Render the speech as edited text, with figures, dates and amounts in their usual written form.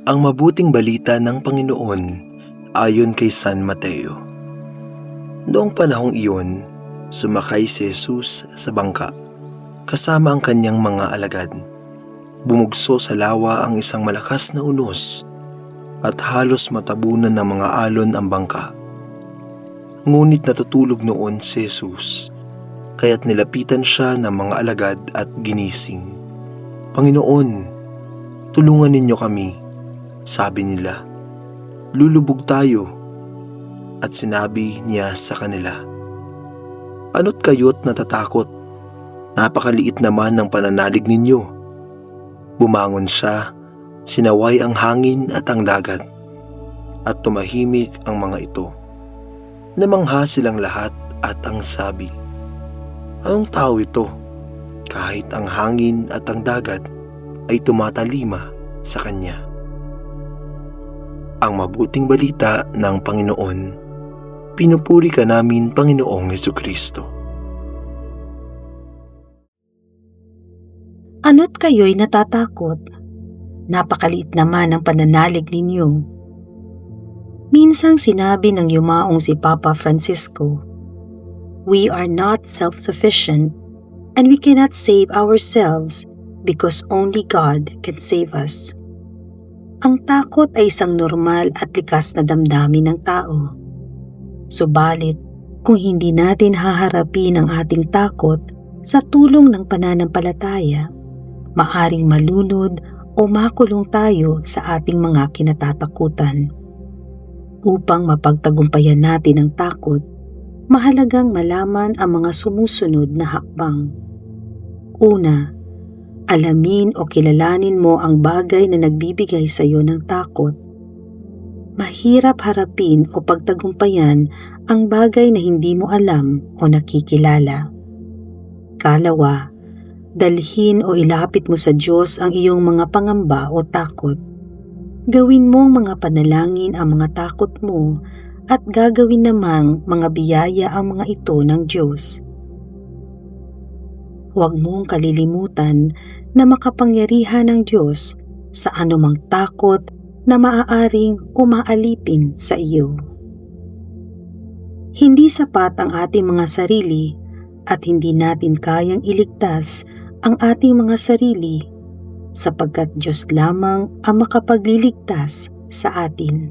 Ang mabuting balita ng Panginoon ayon kay San Mateo. Noong panahong iyon, sumakay si Jesus sa bangka, kasama ang kanyang mga alagad. Bumugso sa lawa ang isang malakas na unos at halos matabunan ng mga alon ang bangka. Ngunit natutulog noon si Jesus, kaya't nilapitan siya ng mga alagad at ginising. "Panginoon, tulungan ninyo kami," sabi nila. "Lulubog tayo." At sinabi niya sa kanila, "Ano't kayo't natatakot? Napakaliit naman ng pananalig ninyo." Bumangon siya, sinaway ang hangin at ang dagat, at tumahimik ang mga ito. Namangha silang lahat at ang sabi, "Anong tao ito? Kahit ang hangin at ang dagat ay tumatalima sa kanya." Ang mabuting balita ng Panginoon. Pinupuri ka namin, Panginoong Hesukristo. Ano't kayo'y natatakot? Napakaliit naman ang pananalig ninyo. Minsang sinabi ng yumaong si Papa Francisco, "We are not self-sufficient and we cannot save ourselves because only God can save us." Ang takot ay isang normal at likas na damdamin ng tao. Subalit, kung hindi natin haharapin ang ating takot sa tulong ng pananampalataya, maaring malunod o makulong tayo sa ating mga kinatatakutan. Upang mapagtagumpayan natin ang takot, mahalagang malaman ang mga sumusunod na hakbang. Una, alamin o kilalanin mo ang bagay na nagbibigay sa iyo ng takot. Mahirap harapin o pagtagumpayan ang bagay na hindi mo alam o nakikilala. Kalawa, dalhin o ilapit mo sa Diyos ang iyong mga pangamba o takot. Gawin mong mga panalangin ang mga takot mo at gagawin namang mga biyaya ang mga ito ng Diyos. Huwag mong kalilimutan na makapangyarihan ng Diyos sa anumang takot na maaaring umaalipin sa iyo. Hindi sapat ang ating mga sarili at hindi natin kayang iligtas ang ating mga sarili sapagkat Diyos lamang ang makapagliligtas sa atin.